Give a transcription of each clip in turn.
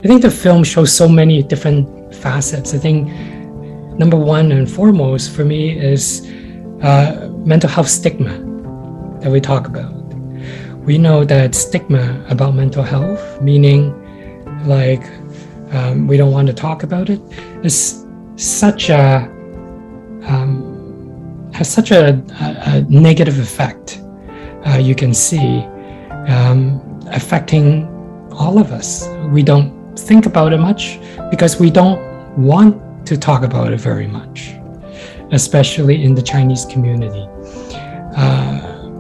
I think the film shows so many different facets. I think number one and foremost for me is mental health stigma that we talk about. We know that stigma about mental health, meaning like we don't want to talk about it, is such a has such a negative effect. You can see affecting all of us. We don't think about it much because we don't want to talk about it very much, especially in the Chinese community.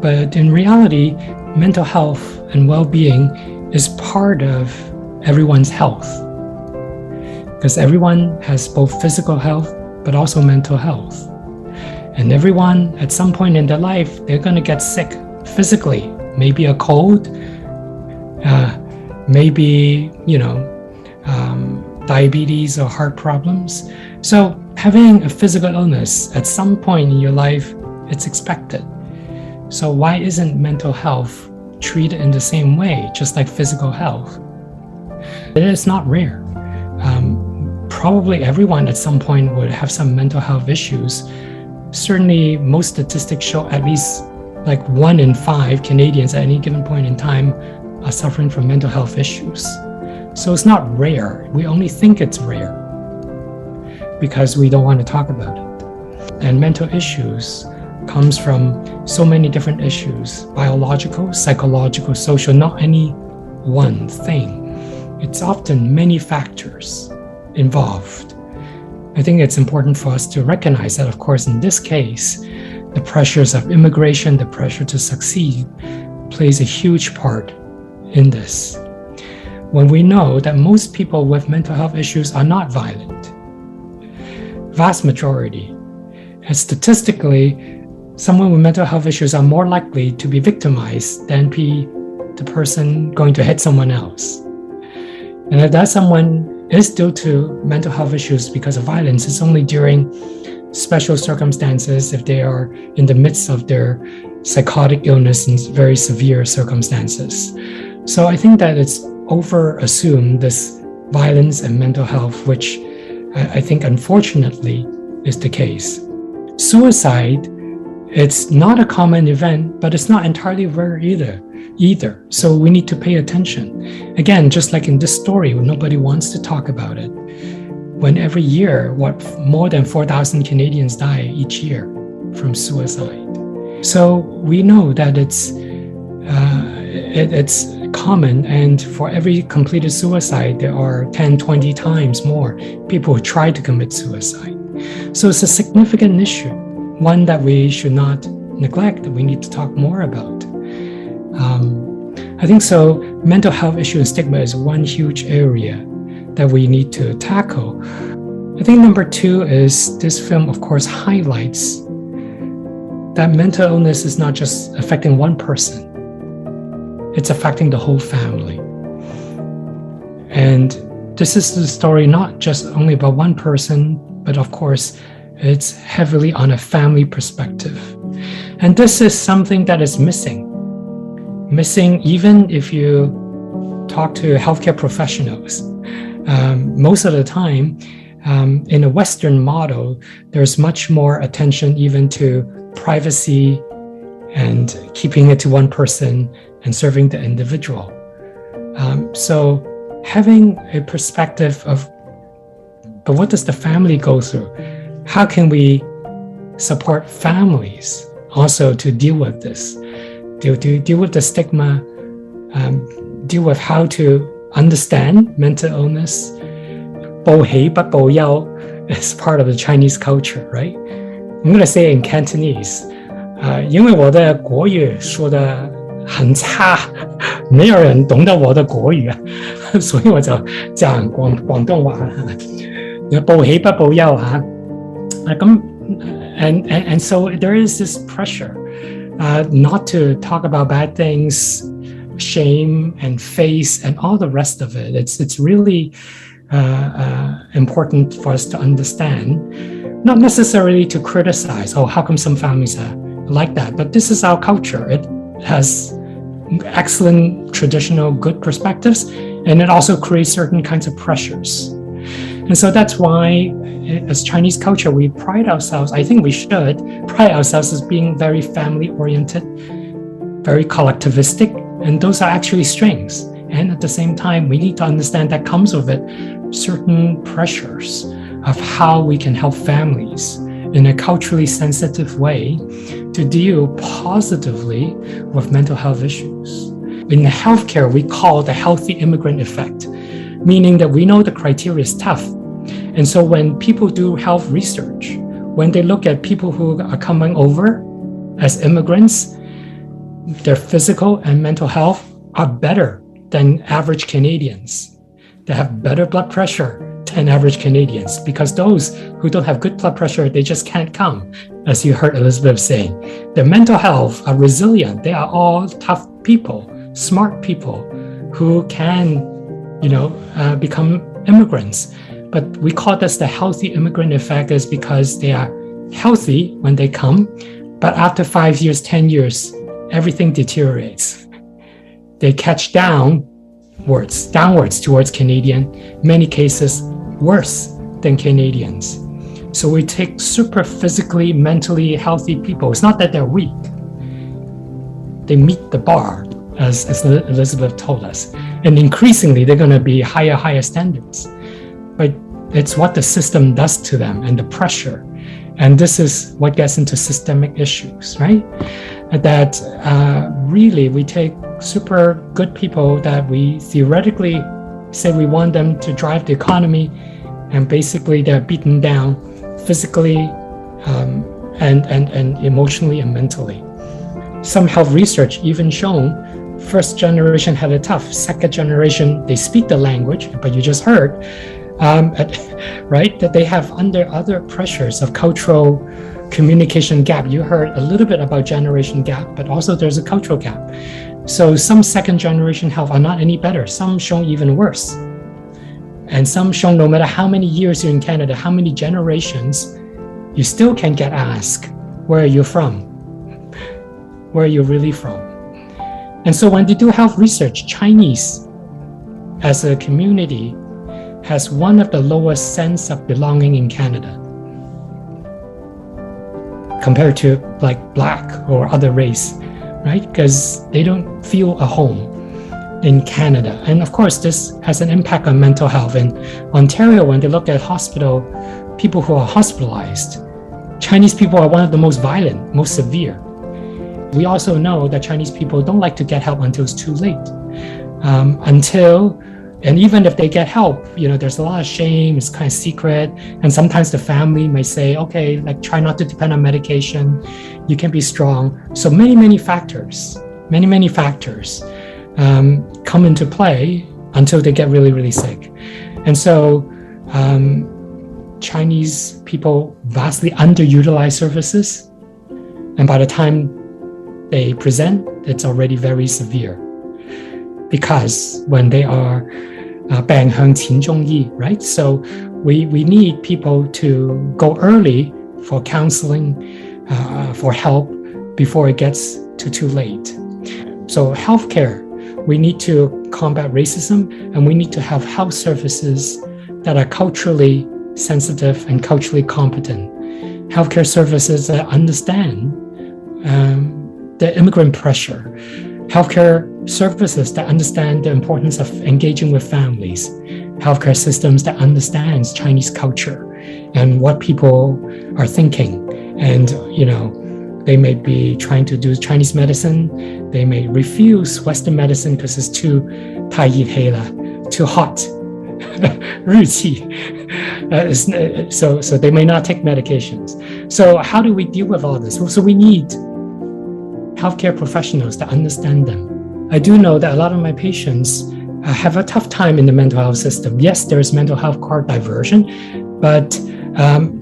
But in reality, mental health and well-being is part of everyone's health, because everyone has both physical health but also mental health. And everyone at some point in their life, they're going to get sick physically, maybe a cold, maybe, diabetes or heart problems. So having a physical illness at some point in your life, it's expected. So why isn't mental health treated in the same way, just like physical health? It is not rare. Probably everyone at some point would have some mental health issues. Certainly, most statistics show at least like 1 in 5 Canadians at any given point in time are suffering from mental health issues. So it's not rare. We only think it's rare because we don't want to talk about it. And mental issues comes from so many different issues: biological, psychological, social, not any one thing. It's often many factors involved. I think it's important for us to recognize that, of course, in this case, the pressures of immigration, the pressure to succeed, plays a huge part in this. When we know that most people with mental health issues are not violent, vast majority, and statistically, someone with mental health issues are more likely to be victimized than be the person going to hit someone else. And if that someone is due to mental health issues because of violence, it's only during special circumstances, if they are in the midst of their psychotic illness in very severe circumstances. So I think that it's over-assumed, this violence and mental health, which I think unfortunately is the case. Suicide, it's not a common event, but it's not entirely rare either. So we need to pay attention. Again, just like in this story, nobody wants to talk about it. When every year, more than 4,000 Canadians die each year from suicide. So we know that it's common, and for every completed suicide, there are 10, 20 times more people who try to commit suicide. So it's a significant issue, one that we should not neglect, that we need to talk more about. I think so. Mental health issue and stigma is one huge area that we need to tackle. I think number two is this film, of course, highlights that mental illness is not just affecting one person. It's affecting the whole family. And this is the story not just only about one person, but of course, it's heavily on a family perspective. And this is something that is missing even if you talk to healthcare professionals. Most of the time, in a Western model, there's much more attention even to privacy and keeping it to one person and serving the individual. So having a perspective of, but what does the family go through? How can we support families also to deal with this, to deal with the stigma, deal with how to understand mental illness? 報喜不報憂 is part of the Chinese culture, right? I'm going to say it in Cantonese. 因为我的国语说得很差，没有人懂得我的国语，所以我就讲广东话。報喜不報憂嚇。And so there is this pressure not to talk about bad things, shame and face and all the rest of it. It's really important for us to understand, not necessarily to criticize, how come some families are like that, but this is our culture. It has excellent traditional good perspectives, And it also creates certain kinds of pressures. And so that's why, as Chinese culture, we pride ourselves, I think we should pride ourselves as being very family-oriented, very collectivistic, and those are actually strengths. And at the same time, we need to understand that comes with it certain pressures of how we can help families in a culturally sensitive way to deal positively with mental health issues. In healthcare, we call it the healthy immigrant effect, meaning that we know the criteria is tough. And so when people do health research, when they look at people who are coming over as immigrants, their physical and mental health are better than average Canadians. They have better blood pressure than average Canadians, because those who don't have good blood pressure, they just can't come, as you heard Elizabeth saying. Their mental health are resilient. They are all tough people, smart people who can, become immigrants. But we call this the healthy immigrant effect, is because they are healthy when they come, but after 5 years, 10 years, everything deteriorates. They catch downwards towards Canadian, many cases worse than Canadians. So we take super physically, mentally healthy people. It's not that they're weak. They meet the bar, as Elizabeth told us. And increasingly, they're going to be higher standards. But it's what the system does to them and the pressure. And this is what gets into systemic issues, right? That really we take super good people that we theoretically say we want them to drive the economy, and basically they're beaten down physically and emotionally and mentally. Some health research even shown first generation had it tough. Second generation, they speak the language, but you just heard, right, that they have under other pressures of cultural communication gap. You heard a little bit about generation gap, but also there's a cultural gap. So some second generation health are not any better. Some show even worse. And some show no matter how many years you're in Canada, how many generations, you still can get asked, where are you from? Where are you really from? And so when they do health research, Chinese as a community has one of the lowest sense of belonging in Canada compared to like Black or other race, right? Because they don't feel a home in Canada. And of course, this has an impact on mental health. In Ontario, when they look at people who are hospitalized, Chinese people are one of the most violent, most severe. We also know that Chinese people don't like to get help until it's too late. And even if they get help, there's a lot of shame, it's kind of secret. And sometimes the family may say, okay, like try not to depend on medication. You can be strong. So many factors come into play until they get really, really sick. And so Chinese people vastly underutilize services. And by the time they present, it's already very severe. Because when they are 病向淺中醫, right? So we need people to go early for counseling, for help before it gets too late. So healthcare, we need to combat racism, and we need to have health services that are culturally sensitive and culturally competent. Healthcare services that understand the immigrant pressure. Healthcare services that understand the importance of engaging with families. Healthcare systems that understands Chinese culture and what people are thinking. And, they may be trying to do Chinese medicine. They may refuse Western medicine because it's too 太熱氣啦, too hot. 日氣. So they may not take medications. So how do we deal with all this? So we need healthcare professionals to understand them. I do know that a lot of my patients have a tough time in the mental health system. Yes, there is mental health court diversion, but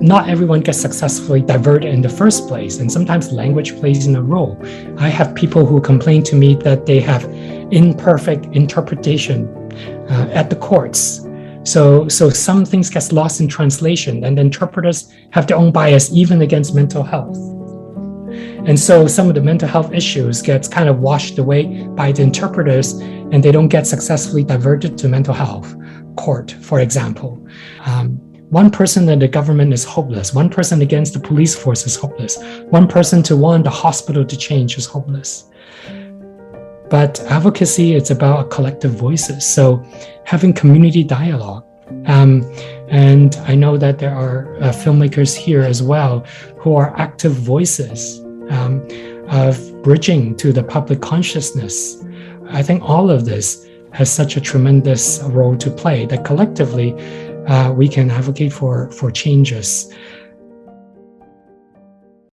not everyone gets successfully diverted in the first place. And sometimes language plays in a role. I have people who complain to me that they have imperfect interpretation at the courts. So some things get lost in translation, and the interpreters have their own bias even against mental health. And so some of the mental health issues gets kind of washed away by the interpreters, and they don't get successfully diverted to mental health court, for example. One person in the government is hopeless. One person against the police force is hopeless. One person to want the hospital to change is hopeless. But advocacy, it's about collective voices. So having community dialogue. And I know that there are filmmakers here as well who are active voices of bridging to the public consciousness. I think all of this has such a tremendous role to play that collectively we can advocate for changes.